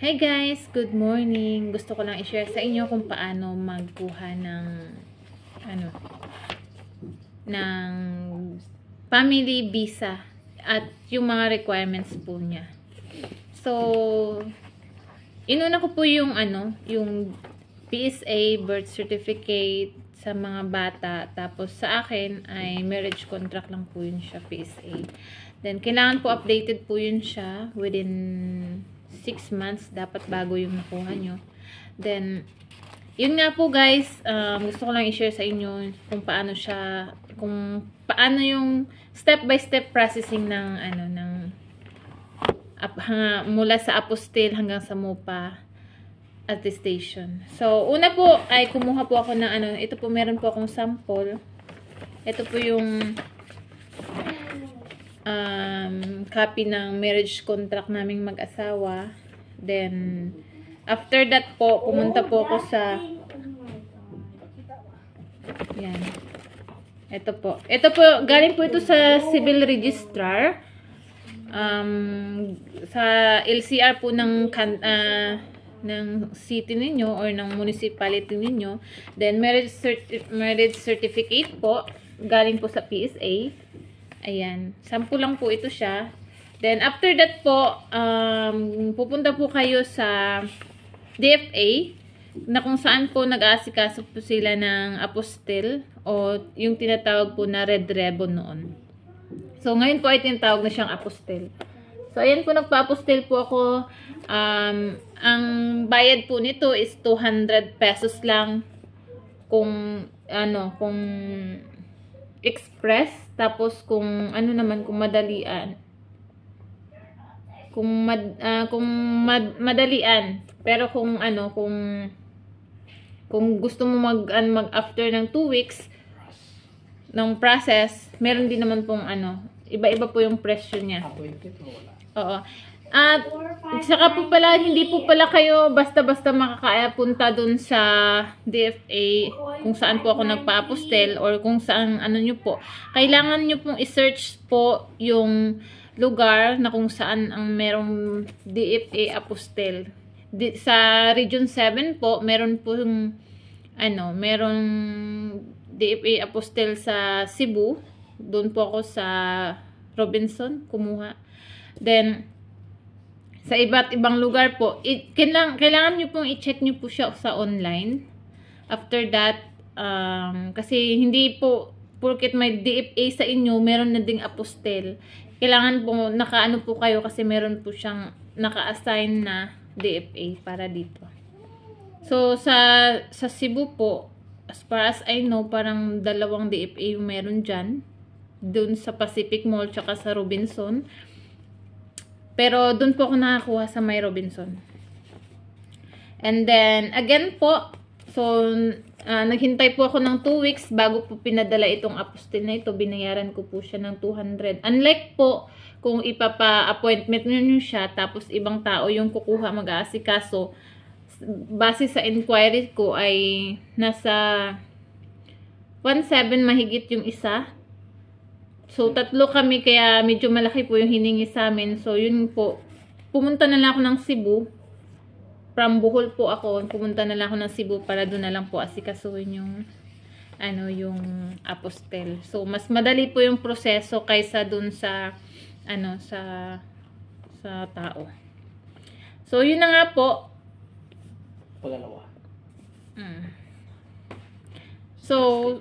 Hey guys, good morning. Gusto ko lang i-share sa inyo kung paano magkuha ng ng family visa at yung mga requirements po niya. So, inuna ko po yung yung PSA, birth certificate sa mga bata, tapos sa akin ay marriage contract lang po yun siya, PSA. Then kailangan po updated po yun siya within 6 months dapat bago yung nakuha nyo. Then, yun nga po guys, gusto ko lang i-share sa inyo kung paano siya, kung paano yung step by step processing ng mula sa apostille hanggang sa MOPA attestation. So, una po ay kumuha po ako ng ito po, meron po akong sample. Ito po yung copy ng marriage contract naming mag-asawa. Then, after that po, pumunta po ako sa yan. Ito po. Ito po, galing po ito sa civil registrar. Sa LCR po ng city ninyo or ng municipality ninyo. Then, marriage certificate po, galing po sa PSA. Ayan. Sample lang po ito siya. Then, after that po, pupunta po kayo sa DFA na kung saan po nag-aasikaso po sila ng apostille o yung tinatawag po na red ribbon noon. So, ngayon po ay tinatawag na siyang apostille. So, ayan po, nagpa-apostille po ako. Ang bayad po nito is 200 pesos lang kung kung express, tapos kung naman, kung madalian. Madalian. Pero kung kung gusto mo mag after ng 2 weeks ng process, meron din naman pong iba-iba po yung presyo niya. Oo. At saka po pala, hindi po pala kayo basta-basta makakapunta dun sa DFA kung saan po ako nagpa-apostel or kung saan nyo po. Kailangan nyo pong i-search po yung lugar na kung saan ang merong DFA apostel. Sa Region 7 po, meron po merong DFA apostel sa Cebu. Doon po ako sa Robinson kumuha. Then, sa iba't ibang lugar po, kailangan nyo pong i-check nyo po siya sa online. After that, kasi hindi po, porket may DFA sa inyo, meron na ding apostel. Kailangan po, nakaano po kayo kasi meron po siyang naka-assign na DFA para dito. So, sa Cebu po, as far as I know, parang 2 DFA yung meron dyan. Doon sa Pacific Mall, tsaka sa Robinson. Pero doon po ako nakakuha sa May Robinson. And then, again po, so, naghintay po ako ng 2 weeks bago po pinadala itong apostille na ito. Binayaran ko po siya ng 200. Unlike po, kung ipapa-appointment nyo siya, tapos ibang tao yung kukuha mag-aasikaso, base sa inquiry ko ay nasa 1.7 mahigit yung isa. So, 3 kami, kaya medyo malaki po yung hiningi sa amin. So, yun po. Pumunta na lang ako ng Cebu. From Bohol po ako. Pumunta na lang ako ng Cebu para doon na lang po asikasuhin yung yung apostel. So, mas madali po yung proseso kaysa doon sa sa tao. So, yun na nga po. Pagalawa. So,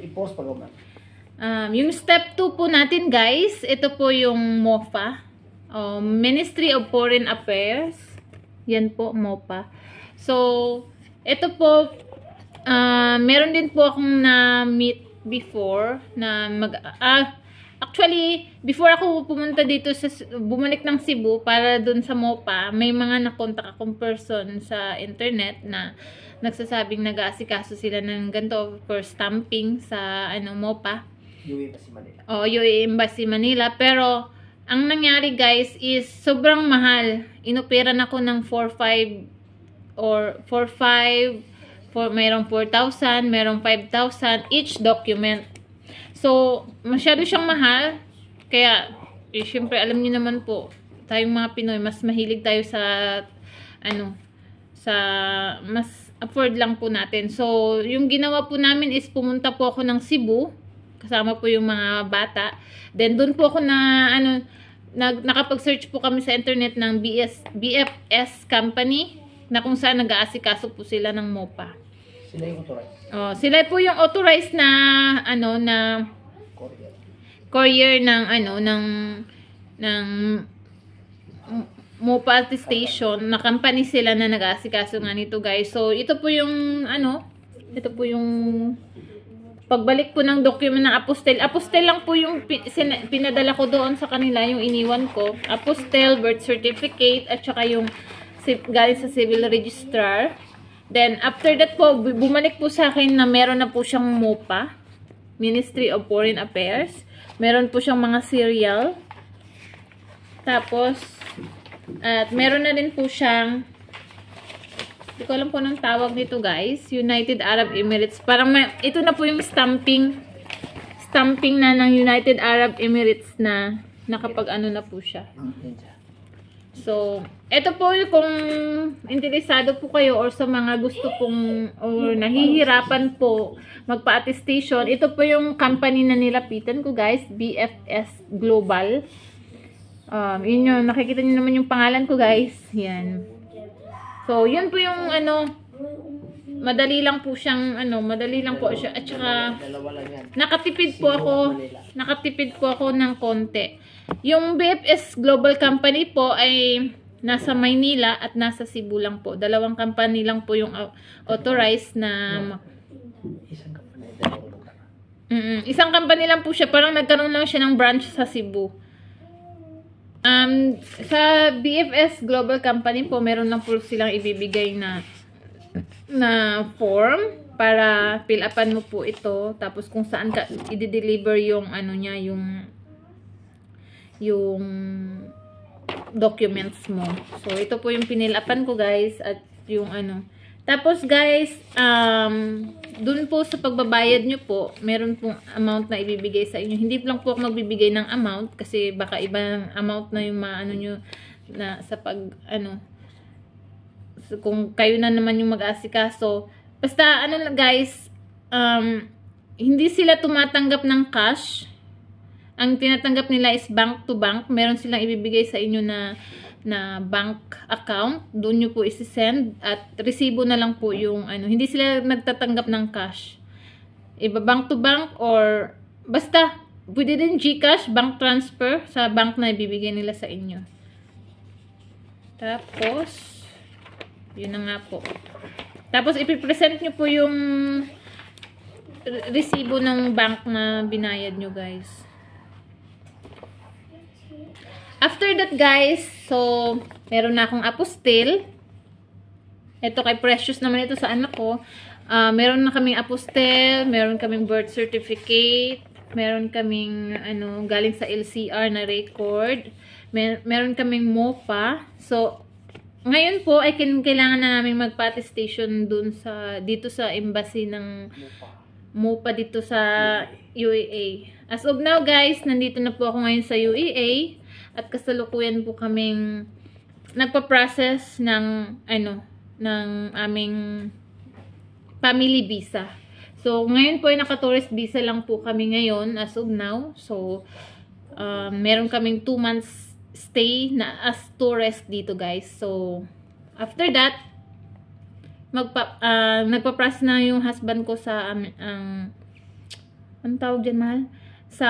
I-post pa naman. Yung step 2 po natin guys, ito po yung MOFA, Ministry of Foreign Affairs. Yan po, MOPA. So, ito po, meron din po akong na-meet before na actually, before ako pumunta dito bumalik ng Cebu para dun sa MOPA, may mga nakontak akong person sa internet na nagsasabing nag-aasikaso sila ng ganito for stamping sa MOPA. UAE Embassy Manila. UAE Embassy Manila. Pero, ang nangyari guys is sobrang mahal. Inoperan ako ng 4,500 or 4,500, mayroong 4,000, mayroong 5,000 each document. So, masyado siyang mahal. Kaya, syempre, alam niyo naman po, tayong mga Pinoy, mas mahilig tayo sa ano, sa mas afford lang po natin. So, yung ginawa po namin is pumunta po ako ng Cebu, kasama po yung mga bata. Then, doon po ako na, ano, nakapag-search po kami sa internet ng BFS company, na kung saan nag-aasikaso po sila ng MOPA. Sila yung authorized. Oh, sila po yung authorized na, ano, na courier ng, ano, ng MOPA attestation, na company sila na nag-aasikaso nga nito, guys. So, ito po yung, ano, ito po yung pagbalik po ng document ng apostel. Apostel lang po yung pinadala ko doon sa kanila, yung iniwan ko. Apostel, birth certificate, at saka yung galing sa civil registrar. Then, after that po, bumalik po sa akin na meron na po siyang MOPA, Ministry of Foreign Affairs. Meron po siyang mga serial. Tapos, at meron na din po siyang, hindi ko alam po anong tawag nito, guys. United Arab Emirates. Parang ito na po yung stamping na ng United Arab Emirates na nakapag ano na po siya. So, ito po kung interesado po kayo or sa mga gusto pong or nahihirapan po magpa-attestation, ito po yung company na nilapitan ko, guys, BFS Global. Yun yun, nakikita niyo naman yung pangalan ko, guys. Yan. So, yun po yung ano, madali lang po siyang ano, madali lang po siya. At saka nakatipid po ako ng konti. Yung BFS Global Company po ay nasa Maynila at nasa Cebu lang po. Dalawang company lang po yung authorized na isang company lang po siya. Parang nagkaroon lang siya ng branch sa Cebu. Sa BFS Global Company po, meron lang po silang ibibigay na form para fill upan mo po ito. Tapos kung saan ka i-deliver yung ano niya, yung documents mo. So, ito po yung pinilapan ko, guys, at yung ano. Tapos, guys, dun po sa pagbabayad nyo po, meron pong amount na ibibigay sa inyo. Hindi lang po ako magbibigay ng amount kasi baka ibang amount na yung maano nyo na sa pag, ano, so, kung kayo na naman yung mag-asikaso. Basta, ano lang, guys, hindi sila tumatanggap ng cash. Ang tinatanggap nila is bank to bank. Meron silang ibibigay sa inyo na bank account. Doon nyo po isi-send. At resibo na lang po yung ano. Hindi sila nagtatanggap ng cash. Iba bank to bank or basta pwede din GCash, bank transfer sa bank na ibibigay nila sa inyo. Tapos, yun na nga po. Tapos, ipipresent nyo po yung resibo ng bank na binayad nyo, guys. After that, guys, so, meron na akong apostil. Ito kay Precious naman ito sa anak ko. Meron na kaming apostil, meron kaming birth certificate, meron kaming, ano, galing sa LCR na record, meron kaming MOPA. So, ngayon po, ay kailangan na namin magpa-attestation dun dito sa embassy ng MOPA dito sa UAE. As of now, guys, nandito na po ako ngayon sa UAE. At kasalukuyan po kaming nagpa-process ng ng aming family visa. So, ngayon po ay naka-tourist visa lang po kami ngayon as of now. So, meron kaming 2 months stay na as tourist dito, guys. So, after that, nagpa-process na yung husband ko sa anong tawag dyan, mahal? Sa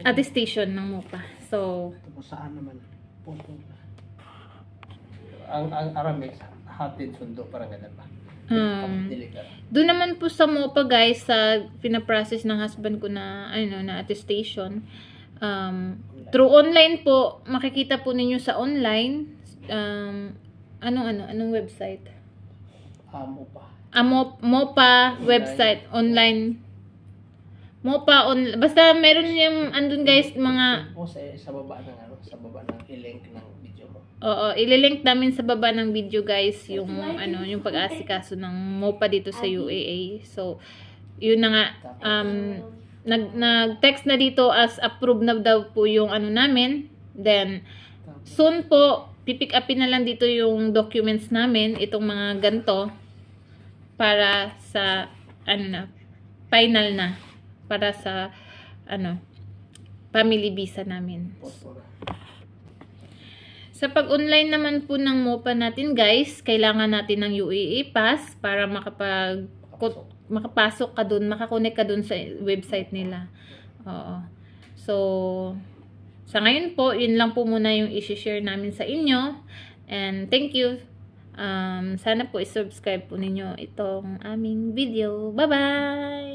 attestation ng MOPA. So, saan naman? Ang Aramex, hatid sundo, parang ganun ba? Doon naman po sa MOPA, guys, sa pinaprocess ng husband ko na, na attestation. Through online po, makikita po ninyo sa online. Anong website? MOPA. MOPA website, online. MOPA basta meron yung andun, guys, mga sa baba ng i-link ng video mo. Oo, i-link namin sa baba ng video, guys, yung yung pag-aasikaso ng MOPA dito sa UAE. So, yun na nga, nag-text na dito as approved na daw po yung namin. Then, soon po, pipick upin na lang dito yung documents namin, itong mga ganto, para sa, ano na, final na, para sa, ano, family visa namin. Sa pag-online naman po ng MOPA natin guys, kailangan natin ng UAE Pass para makapasok ka dun, makakonect ka dun sa website nila. Oo. So, sa ngayon po, yun lang po muna yung i-share namin sa inyo. And thank you. Sana po i-subscribe po ninyo itong aming video. Bye-bye!